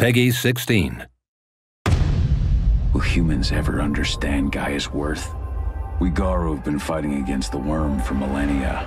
Peggy 16. Will humans ever understand Gaia's worth? We Garu have been fighting against the worm for millennia.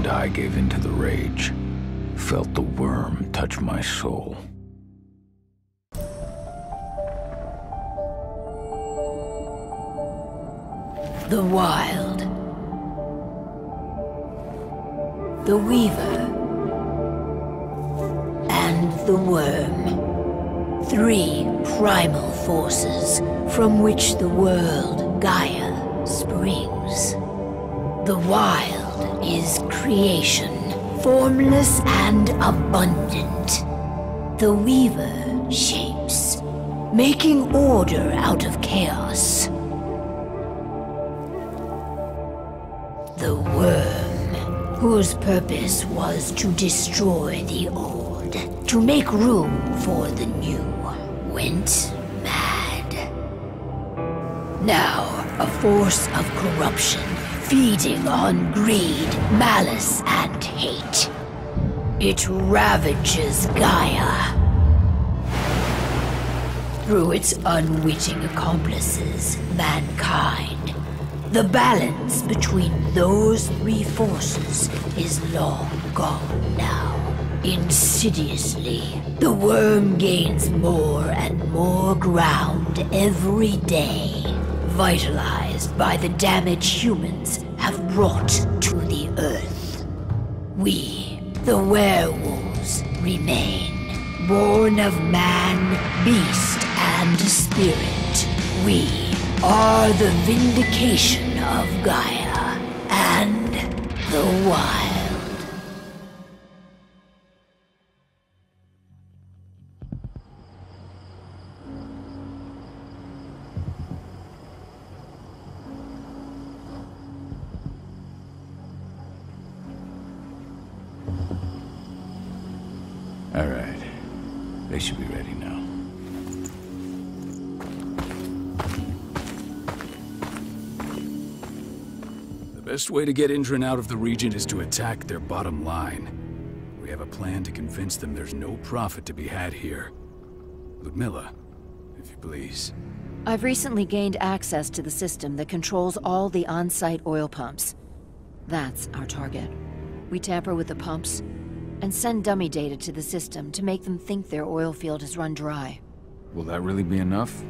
I gave into the rage, felt the worm touch my soul. The Wild. The Weaver. And the Worm. 3 primal forces from which the world Gaia springs. The Wild is creation, formless and abundant. The Weaver shapes, making order out of chaos. The Worm, whose purpose was to destroy the old, to make room for the new, went mad. Now, a force of corruption, feeding on greed, malice, and hate. It ravages Gaia. Through its unwitting accomplices, mankind, the balance between those 3 forces is long gone now. Insidiously, the worm gains more and more ground every day, vitalized by the damage humans have brought to the Earth. We, the werewolves, remain, born of man, beast, and spirit. We are the vindication of Gaia and the Wild. All right. They should be ready now. The best way to get Indran out of the region is to attack their bottom line. We have a plan to convince them there's no profit to be had here. Ludmilla, if you please. I've recently gained access to the system that controls all the on-site oil pumps. That's our target. We tamper with the pumps and send dummy data to the system to make them think their oil field has run dry. Will that really be enough?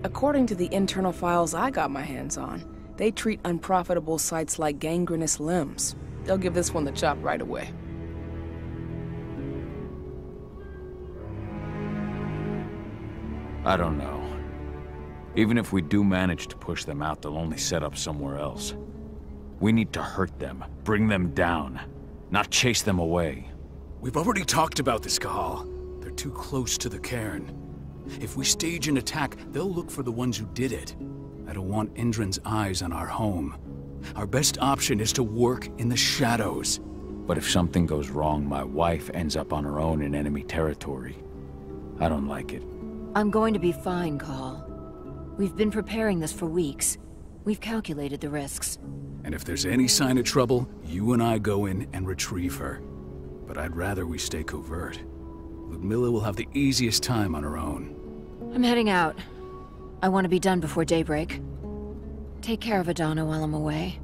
According to the internal files I got my hands on, they treat unprofitable sites like gangrenous limbs. They'll give this one the chop right away. I don't know. Even if we do manage to push them out, they'll only set up somewhere else. We need to hurt them, bring them down, not chase them away. We've already talked about this, Kahal. They're too close to the cairn. If we stage an attack, they'll look for the ones who did it. I don't want Indran's eyes on our home. Our best option is to work in the shadows. But if something goes wrong, my wife ends up on her own in enemy territory. I don't like it. I'm going to be fine, Kahal. We've been preparing this for weeks. We've calculated the risks. And if there's any sign of trouble, you and I go in and retrieve her. But I'd rather we stay covert. Ludmilla will have the easiest time on her own. I'm heading out. I want to be done before daybreak. Take care of Adana while I'm away.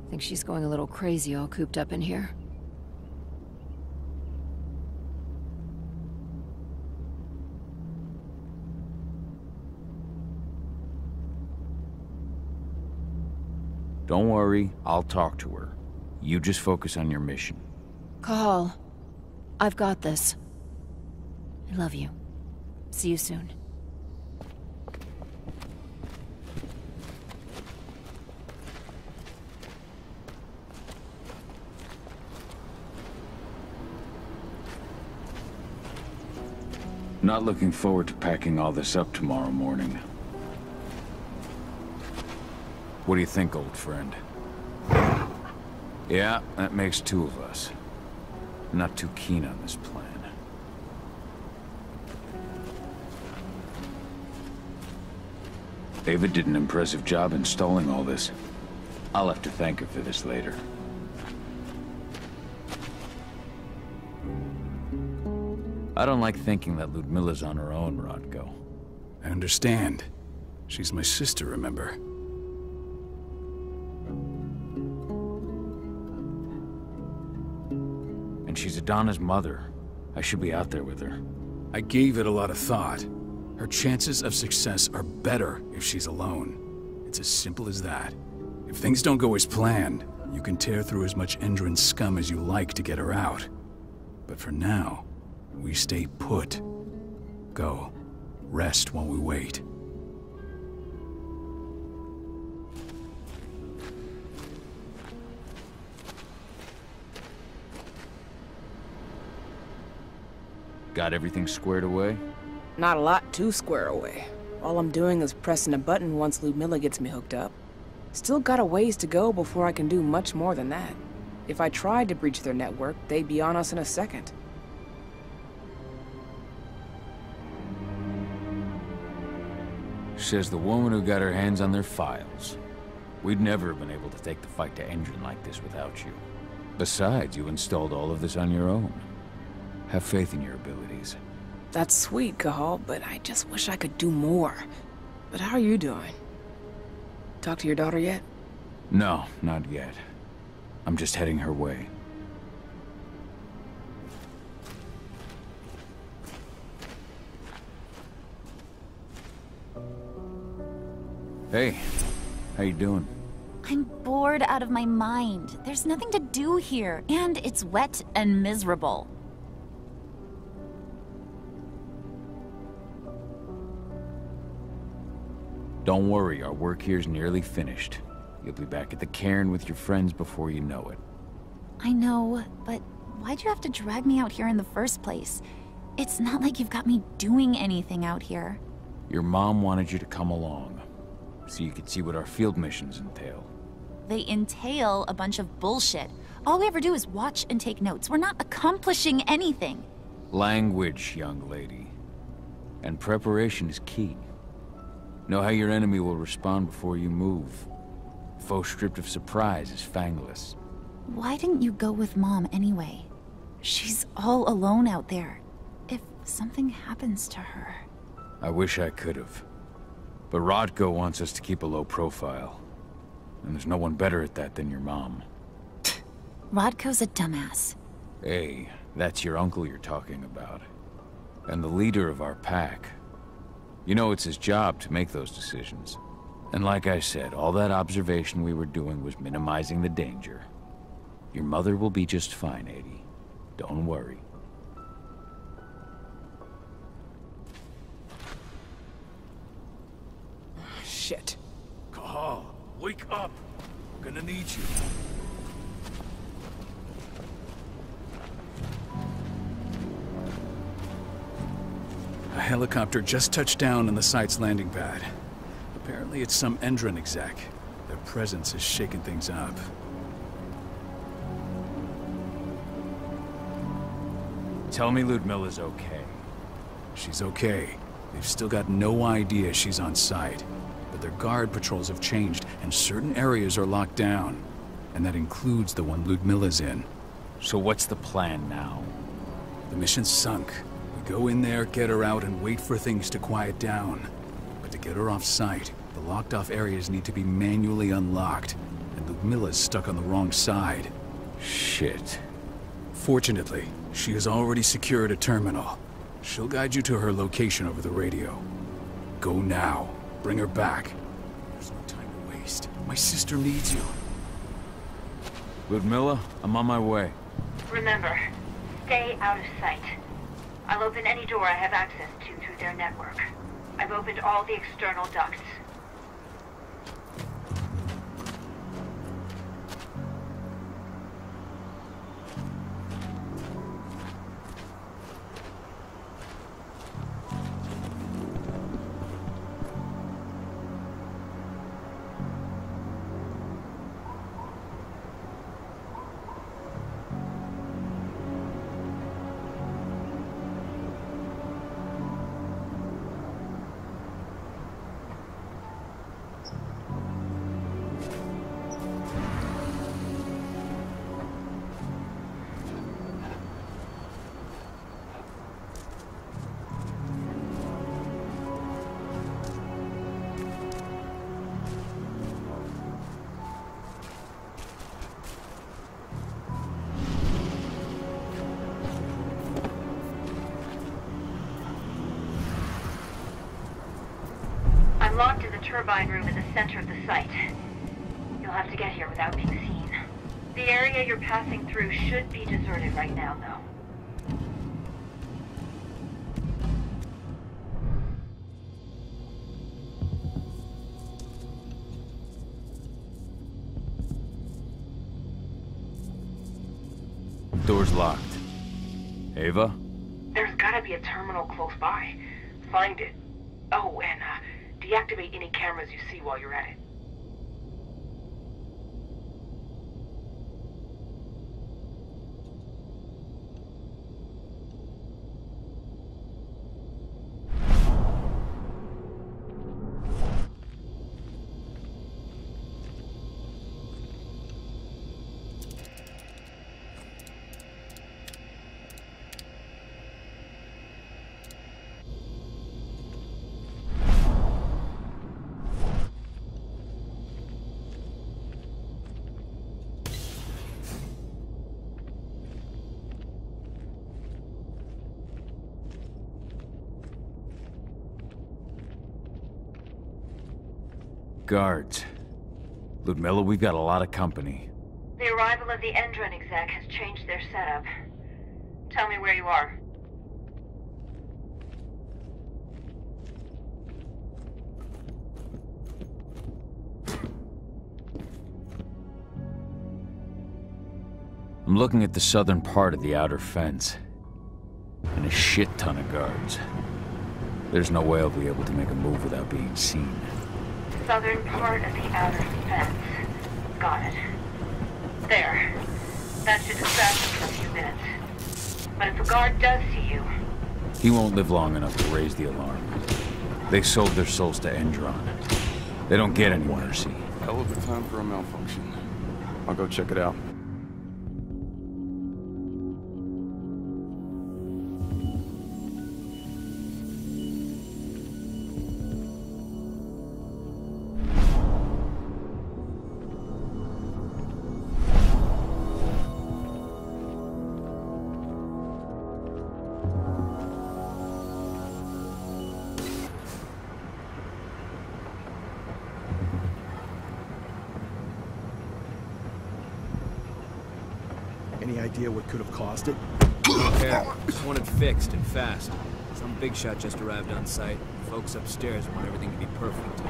Think she's going a little crazy all cooped up in here. Don't worry, I'll talk to her. You just focus on your mission. Cahal, I've got this. I love you. See you soon. Not looking forward to packing all this up tomorrow morning. What do you think, old friend? Yeah, that makes two of us. Not too keen on this plan. David did an impressive job installing all this. I'll have to thank her for this later. I don't like thinking that Ludmilla's on her own, Rodko. I understand. She's my sister, remember? And she's Adana's mother. I should be out there with her. I gave it a lot of thought. Her chances of success are better if she's alone. It's as simple as that. If things don't go as planned, you can tear through as much Endron scum as you like to get her out. But for now, we stay put. Go. Rest while we wait. Got everything squared away? Not a lot to square away. All I'm doing is pressing a button once Ludmilla gets me hooked up. Still got a ways to go before I can do much more than that. If I tried to breach their network, they'd be on us in a second. Says the woman who got her hands on their files. We'd never have been able to take the fight to Endron like this without you. Besides, you installed all of this on your own. Have faith in your abilities. That's sweet, Cahal, but I just wish I could do more. But how are you doing? Talk to your daughter yet? No, not yet. I'm just heading her way. Hey, how you doing? I'm bored out of my mind. There's nothing to do here, and it's wet and miserable. Don't worry, our work here's nearly finished. You'll be back at the cairn with your friends before you know it. I know, but why'd you have to drag me out here in the first place? It's not like you've got me doing anything out here. Your mom wanted you to come along, so you could see what our field missions entail. They entail a bunch of bullshit. All we ever do is watch and take notes. We're not accomplishing anything. Language, young lady. And preparation is key. Know how your enemy will respond before you move. Foe stripped of surprise is fangless. Why didn't you go with Mom anyway? She's all alone out there. If something happens to her... I wish I could have. But Rodko wants us to keep a low profile. And there's no one better at that than your mom. Rodko's a dumbass. Hey, that's your uncle you're talking about. And the leader of our pack. You know it's his job to make those decisions. And like I said, all that observation we were doing was minimizing the danger. Your mother will be just fine, Adi. Don't worry. Shit. Cahal, wake up! We're gonna need you. A helicopter just touched down on the site's landing pad. Apparently it's some Endron exec. Their presence is shaking things up. Tell me Ludmilla's okay. She's okay. They've still got no idea she's on site. But their guard patrols have changed, and certain areas are locked down. And that includes the one Ludmilla's in. So what's the plan now? The mission's sunk. Go in there, get her out, and wait for things to quiet down. But to get her off site, the locked-off areas need to be manually unlocked, and Ludmilla's stuck on the wrong side. Shit. Fortunately, she has already secured a terminal. She'll guide you to her location over the radio. Go now. Bring her back. There's no time to waste. My sister needs you. Ludmilla, I'm on my way. Remember, stay out of sight. I'll open any door I have access to through their network. I've opened all the external ducts. I'm locked in the turbine room in the center of the site. You'll have to get here without being seen. The area you're passing through should be deserted right now, though. Door's locked. Ava? There's gotta be a terminal close by. Find it. Oh, and deactivate any cameras you see while you're at it. Guards. Ludmilla, we've got a lot of company. The arrival of the Endron exec has changed their setup. Tell me where you are. I'm looking at the southern part of the outer fence. And a shit ton of guards. There's no way I'll be able to make a move without being seen. Southern part of the outer fence. Got it. There. That should distract them for a few minutes. But if a guard does see you... He won't live long enough to raise the alarm. They sold their souls to Endron. They don't get any mercy. Hell of a time for a malfunction. I'll go check it out. Any idea what could have caused it? Yeah, just want it fixed and fast. Some big shot just arrived on site. Folks upstairs want everything to be perfect.